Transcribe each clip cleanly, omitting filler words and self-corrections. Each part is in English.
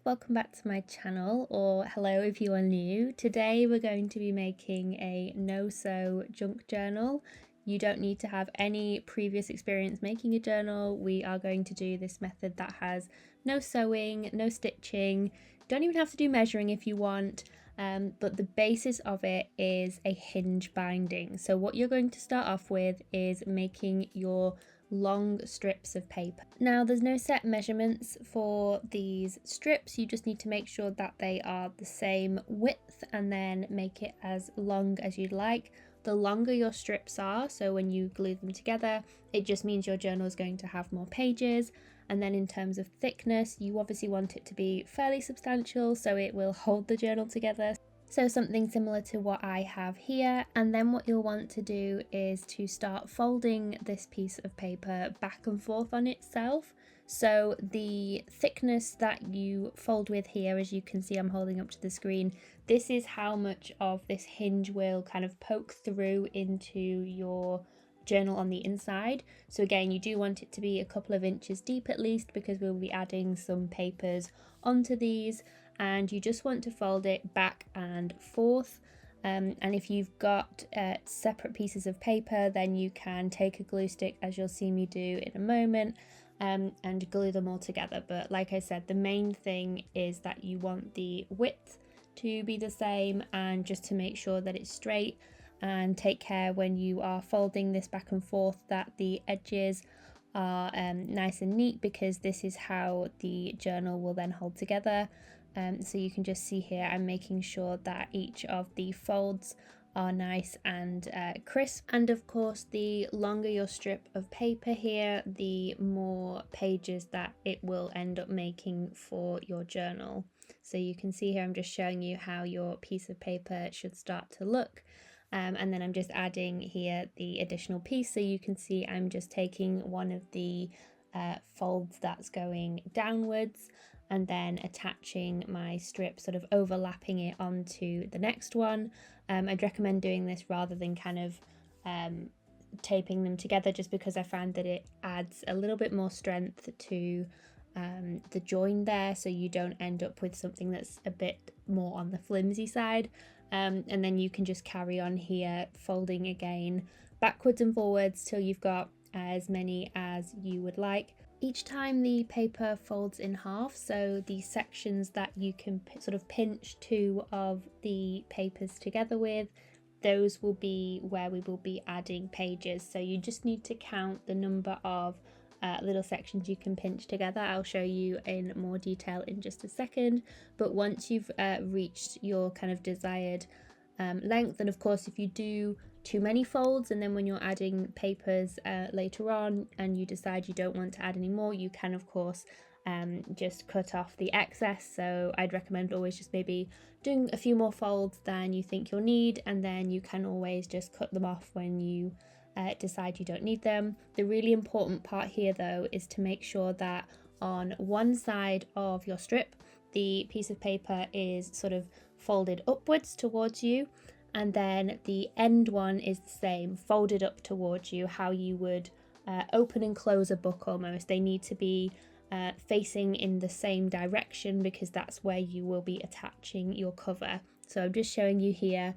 welcome back to my channel, or hello if you are new. Today we're going to be making a no-sew junk journal. You don't need to have any previous experience making a journal. We are going to do this method that has no sewing, no stitching. Don't even have to do measuring if you want, but the basis of it is a hinge binding. So what you're going to start off with is making your long strips of paper. Now there's no set measurements for these strips, you just need to make sure that they are the same width and then make it as long as you'd like. The longer your strips are, so when you glue them together, it just means your journal is going to have more pages. And then in terms of thickness, you obviously want it to be fairly substantial so it will hold the journal together. So something similar to what I have here, and then what you'll want to do is to start folding this piece of paper back and forth on itself. So the thickness that you fold with here, as you can see I'm holding up to the screen, this is how much of this hinge will kind of poke through into your journal on the inside. So again, you do want it to be a couple of inches deep at least, because we'll be adding some papers onto these. And you just want to fold it back and forth, and if you've got separate pieces of paper, then you can take a glue stick, as you'll see me do in a moment, and glue them all together. But like I said, the main thing is that you want the width to be the same, and just to make sure that it's straight, and take care when you are folding this back and forth that the edges are nice and neat, because this is how the journal will then hold together. So you can just see here I'm making sure that each of the folds are nice and crisp. And of course, the longer your strip of paper here, the more pages that it will end up making for your journal. So you can see here I'm just showing you how your piece of paper should start to look. And then I'm just adding here the additional piece, so you can see I'm just taking one of the folds that's going downwards and then attaching my strip, sort of overlapping it onto the next one. I'd recommend doing this rather than kind of taping them together, just because I find that it adds a little bit more strength to the join there, so you don't end up with something that's a bit more on the flimsy side. And then you can just carry on here, folding again backwards and forwards till you've got as many as you would like. Each time the paper folds in half, so the sections that you can sort of pinch two of the papers together with, those will be where we will be adding pages. So you just need to count the number of little sections you can pinch together. I'll show you in more detail in just a second, but once you've reached your kind of desired length, and of course if you do too many folds and then when you're adding papers later on and you decide you don't want to add any more, you can of course just cut off the excess. So I'd recommend always just maybe doing a few more folds than you think you'll need, and then you can always just cut them off when you decide you don't need them. The really important part here though is to make sure that on one side of your strip the piece of paper is sort of folded upwards towards you, and then the end one is the same, folded up towards you, how you would open and close a book almost. They need to be facing in the same direction, because that's where you will be attaching your cover. So I'm just showing you here,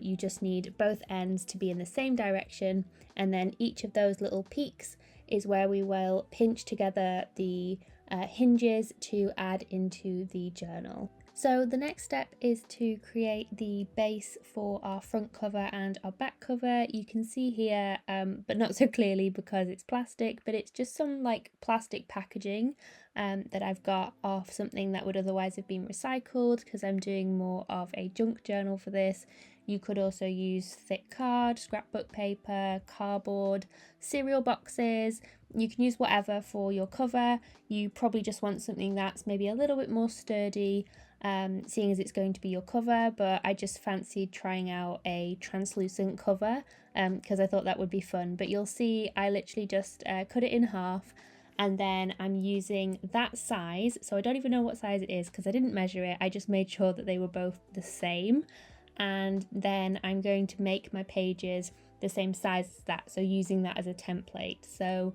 you just need both ends to be in the same direction, and then each of those little peaks is where we will pinch together the hinges to add into the journal. So the next step is to create the base for our front cover and our back cover. You can see here, but not so clearly because it's plastic, but it's just some like plastic packaging that I've got off something that would otherwise have been recycled, because I'm doing more of a junk journal for this. You could also use thick card, scrapbook paper, cardboard, cereal boxes. You can use whatever for your cover. You probably just want something that's maybe a little bit more sturdy, seeing as it's going to be your cover, but I just fancied trying out a translucent cover because I thought that would be fun. But you'll see I literally just cut it in half, and then I'm using that size, so I don't even know what size it is because I didn't measure it, I just made sure that they were both the same. And then I'm going to make my pages the same size as that, so using that as a template. So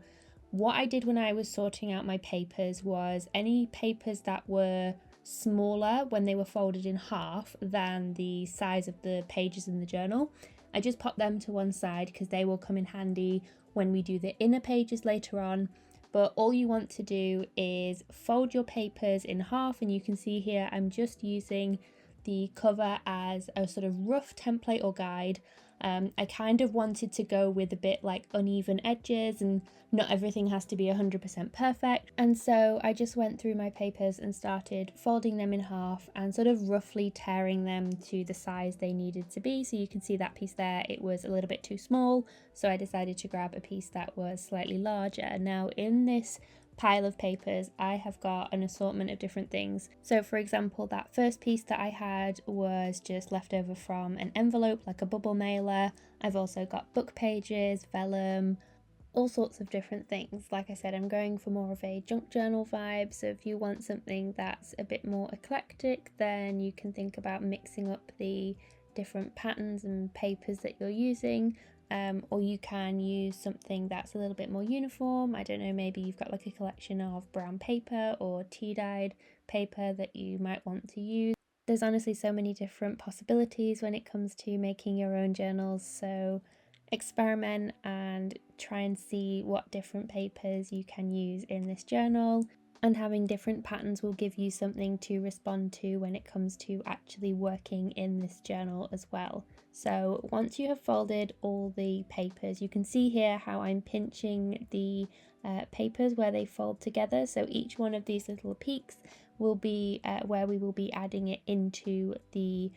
what I did when I was sorting out my papers was any papers that were smaller when they were folded in half than the size of the pages in the journal. I just pop them to one side because they will come in handy when we do the inner pages later on. But all you want to do is fold your papers in half, and you can see here I'm just using the cover as a sort of rough template or guide. I kind of wanted to go with a bit like uneven edges, and not everything has to be 100% perfect. And so I just went through my papers and started folding them in half and sort of roughly tearing them to the size they needed to be. So you can see that piece there, it was a little bit too small, so I decided to grab a piece that was slightly larger. Now in this pile of papers I have got an assortment of different things. So for example, that first piece that I had was just left over from an envelope, like a bubble mailer. I've also got book pages, vellum, all sorts of different things. Like I said, I'm going for more of a junk journal vibe, so if you want something that's a bit more eclectic, then you can think about mixing up the different patterns and papers that you're using. Or you can use something that's a little bit more uniform. I don't know, maybe you've got like a collection of brown paper or tea-dyed paper that you might want to use. There's honestly so many different possibilities when it comes to making your own journals, so experiment and try and see what different papers you can use in this journal. And having different patterns will give you something to respond to when it comes to actually working in this journal as well. So once you have folded all the papers, you can see here how I'm pinching the papers where they fold together. So each one of these little peaks will be where we will be adding it into the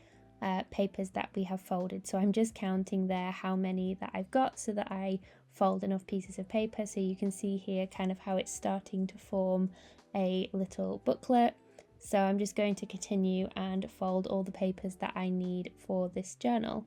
papers that we have folded. So I'm just counting there how many that I've got so that I fold enough pieces of paper. So you can see here kind of how it's starting to form a little booklet. So I'm just going to continue and fold all the papers that I need for this journal.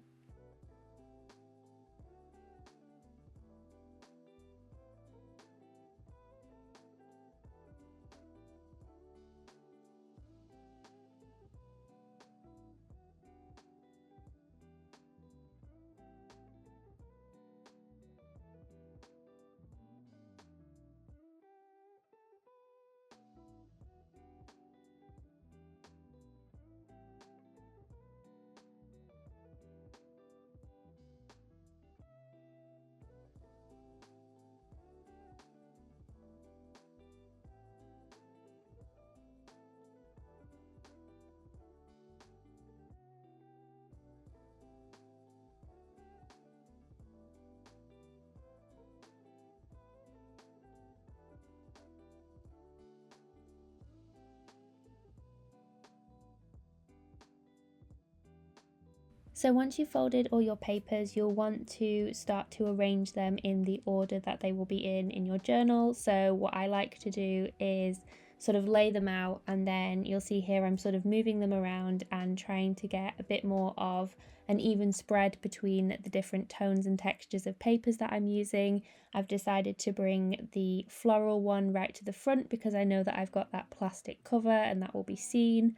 So once you've folded all your papers, you'll want to start to arrange them in the order that they will be in your journal. So what I like to do is sort of lay them out, and then you'll see here I'm sort of moving them around and trying to get a bit more of an even spread between the different tones and textures of papers that I'm using. I've decided to bring the floral one right to the front because I know that I've got that plastic cover and that will be seen.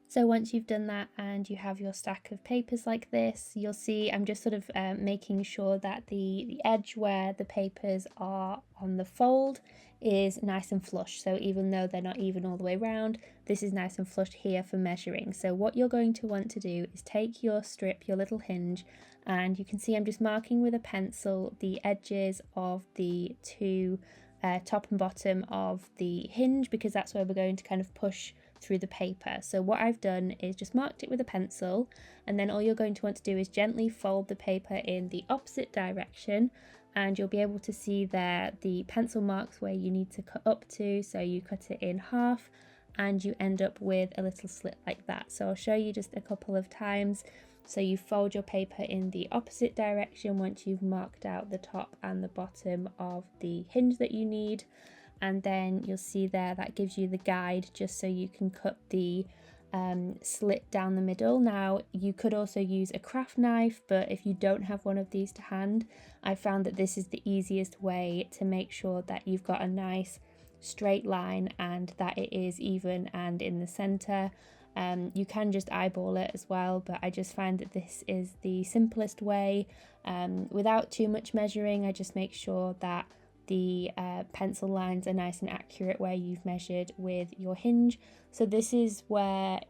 So once you've done that and you have your stack of papers like this, you'll see I'm just sort of making sure that the edge where the papers are on the fold is nice and flush. So even though they're not even all the way around, this is nice and flush here for measuring. So what you're going to want to do is take your strip, your little hinge, and you can see I'm just marking with a pencil the edges of the two top and bottom of the hinge, because that's where we're going to kind of push through the paper. So what I've done is just marked it with a pencil, and then all you're going to want to do is gently fold the paper in the opposite direction, and you'll be able to see there the pencil marks where you need to cut up to. So you cut it in half and you end up with a little slit like that. So I'll show you just a couple of times. So you fold your paper in the opposite direction once you've marked out the top and the bottom of the hinge that you need, and then you'll see there that gives you the guide just so you can cut the slit down the middle. Now you could also use a craft knife, but if you don't have one of these to hand, I found that this is the easiest way to make sure that you've got a nice straight line and that it is even and in the center. You can just eyeball it as well, but I just find that this is the simplest way without too much measuring. I just make sure that the pencil lines are nice and accurate where you've measured with your hinge. So this is where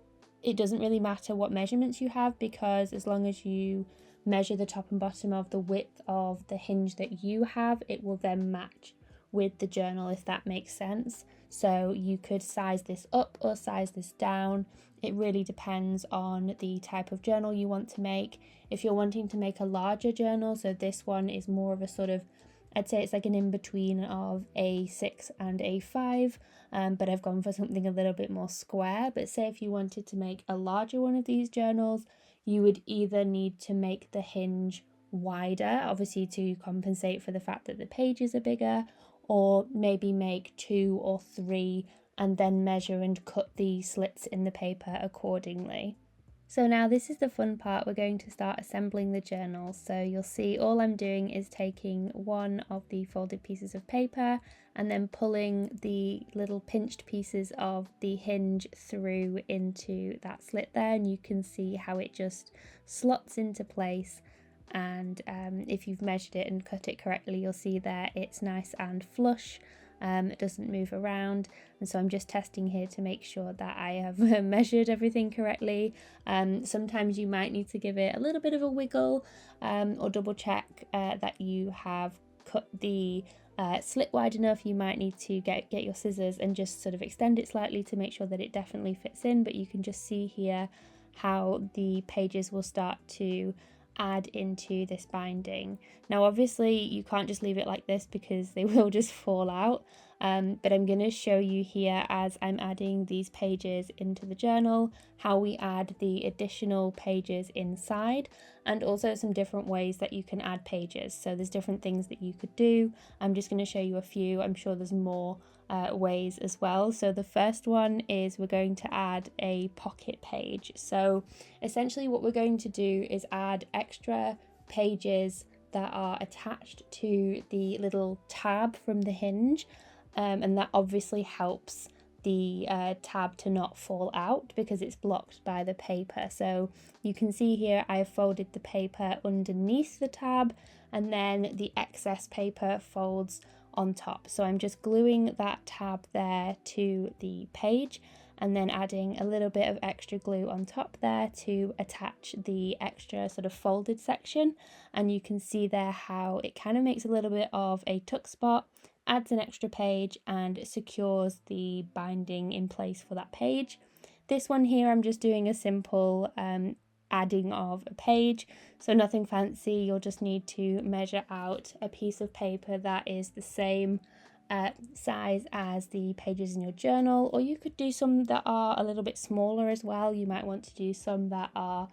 it doesn't really matter what measurements you have, because as long as you measure the top and bottom of the width of the hinge that you have, it will then match with the journal, if that makes sense. So you could size this up or size this down. It really depends on the type of journal you want to make. If you're wanting to make a larger journal, so this one is more of a sort of, I'd say it's like an in-between of A6 and A5, but I've gone for something a little bit more square. But say if you wanted to make a larger one of these journals, you would either need to make the hinge wider, obviously to compensate for the fact that the pages are bigger, or maybe make 2 or 3 and then measure and cut the slits in the paper accordingly. So now this is the fun part. We're going to start assembling the journal. So you'll see all I'm doing is taking one of the folded pieces of paper and then pulling the little pinched pieces of the hinge through into that slit there, and you can see how it just slots into place. And if you've measured it and cut it correctly, you'll see there it's nice and flush. It doesn't move around, and so I'm just testing here to make sure that I have measured everything correctly. Sometimes you might need to give it a little bit of a wiggle, or double check that you have cut the slit wide enough. You might need to get your scissors and just sort of extend it slightly to make sure that it definitely fits in, but you can just see here how the pages will start to add into this binding. Now obviously you can't just leave it like this because they will just fall out, but I'm going to show you here as I'm adding these pages into the journal how we add the additional pages inside, and also some different ways that you can add pages. So there's different things that you could do. I'm just going to show you a few. I'm sure there's more ways as well. So the first one is we're going to add a pocket page. So essentially what we're going to do is add extra pages that are attached to the little tab from the hinge, and that obviously helps the tab to not fall out because it's blocked by the paper. So you can see here I've folded the paper underneath the tab, and then the excess paper folds on top. So I'm just gluing that tab there to the page and then adding a little bit of extra glue on top there to attach the extra sort of folded section. And you can see there how it kind of makes a little bit of a tuck spot, adds an extra page and secures the binding in place for that page. This one here I'm just doing a simple adding of a page, so nothing fancy. You'll just need to measure out a piece of paper that is the same size as the pages in your journal, or you could do some that are a little bit smaller as well. You might want to do some that are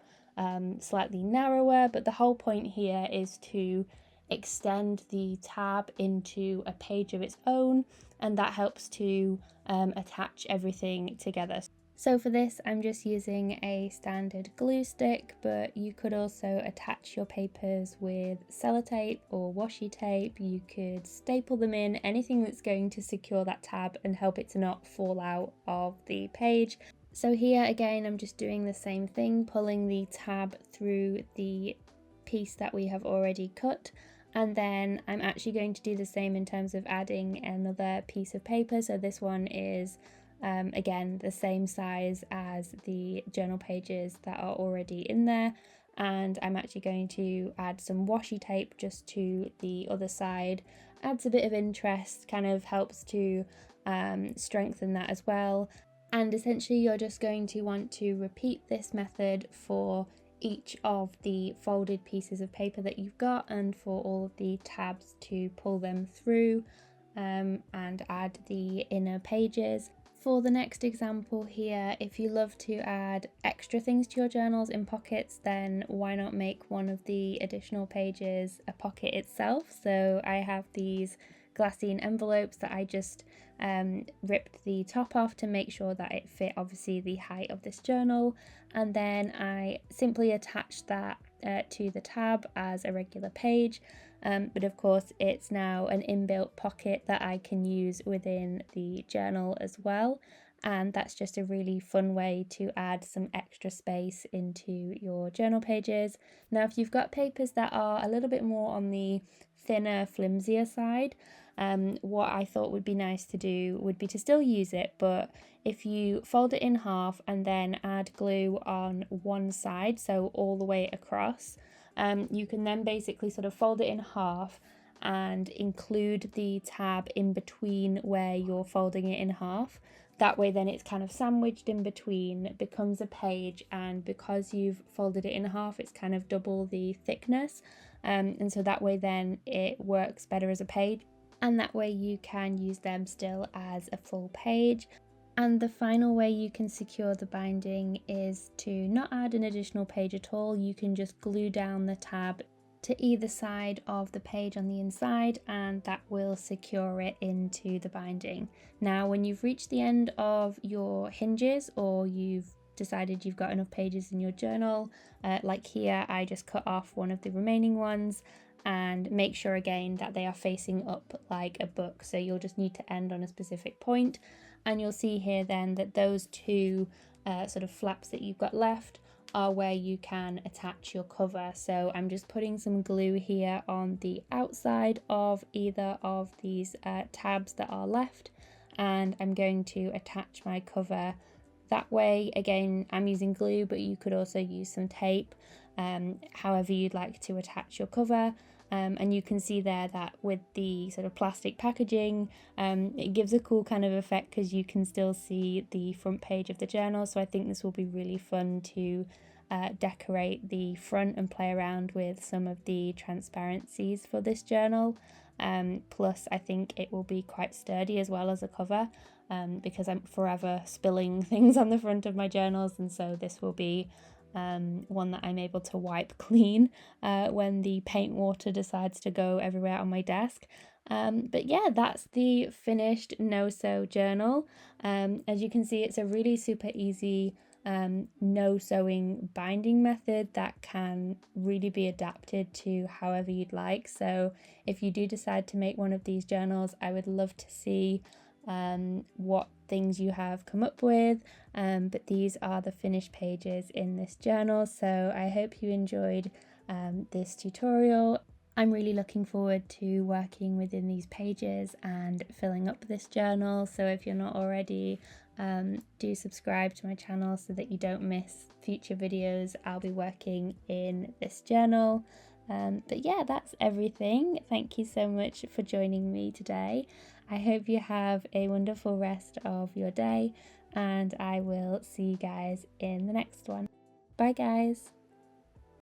slightly narrower, but the whole point here is to extend the tab into a page of its own, and that helps to attach everything together. So for this I'm just using a standard glue stick, but you could also attach your papers with sellotape or washi tape. You could staple them in, anything that's going to secure that tab and help it to not fall out of the page. So here again I'm just doing the same thing, pulling the tab through the piece that we have already cut, and then I'm actually going to do the same in terms of adding another piece of paper. So this one is again the same size as the journal pages that are already in there, and I'm actually going to add some washi tape just to the other side. Adds a bit of interest, kind of helps to strengthen that as well. And essentially you're just going to want to repeat this method for each of the folded pieces of paper that you've got, and for all of the tabs to pull them through and add the inner pages. For the next example here, if you love to add extra things to your journals in pockets, then why not make one of the additional pages a pocket itself? So I have these glassine envelopes that I just ripped the top off to make sure that it fit obviously the height of this journal, and then I simply attached that to the tab as a regular page. But of course it's now an inbuilt pocket that I can use within the journal as well. and that's just a really fun way to add some extra space into your journal pages. Now, if you've got papers that are a little bit more on the thinner, flimsier side, what I thought would be nice to do would be to still use it, but if you fold it in half and then add glue on one side, so all the way across, you can then basically sort of fold it in half and include the tab in between where you're folding it in half. That way then it's kind of sandwiched in between, becomes a page, and because you've folded it in half, it's kind of double the thickness, and so that way then it works better as a page, and that way you can use them still as a full page. And the final way you can secure the binding is to not add an additional page at all. You can just glue down the tab to either side of the page on the inside, and that will secure it into the binding. Now, when you've reached the end of your hinges, or you've decided you've got enough pages in your journal, like here, I just cut off one of the remaining ones, and make sure again that they are facing up like a book. So you'll just need to end on a specific point, and you'll see here then that those two sort of flaps that you've got left are where you can attach your cover. So I'm just putting some glue here on the outside of either of these tabs that are left, and I'm going to attach my cover that way. Again, I'm using glue, but you could also use some tape, however you'd like to attach your cover. And you can see there that with the sort of plastic packaging, it gives a cool kind of effect because you can still see the front page of the journal. So I think this will be really fun to decorate the front and play around with some of the transparencies for this journal. Plus I think it will be quite sturdy as well as a cover, because I'm forever spilling things on the front of my journals, and so this will be one that I'm able to wipe clean when the paint water decides to go everywhere on my desk. But yeah, that's the finished no-sew journal. As you can see, it's a really super easy no-sewing binding method that can really be adapted to however you'd like. So if you do decide to make one of these journals, I would love to see what things you have come up with, but these are the finished pages in this journal. So I hope you enjoyed this tutorial. I'm really looking forward to working within these pages and filling up this journal. So if you're not already, do subscribe to my channel so that you don't miss future videos. I'll be working in this journal. But yeah, that's everything. Thank you so much for joining me today. I hope you have a wonderful rest of your day, and I will see you guys in the next one. Bye guys.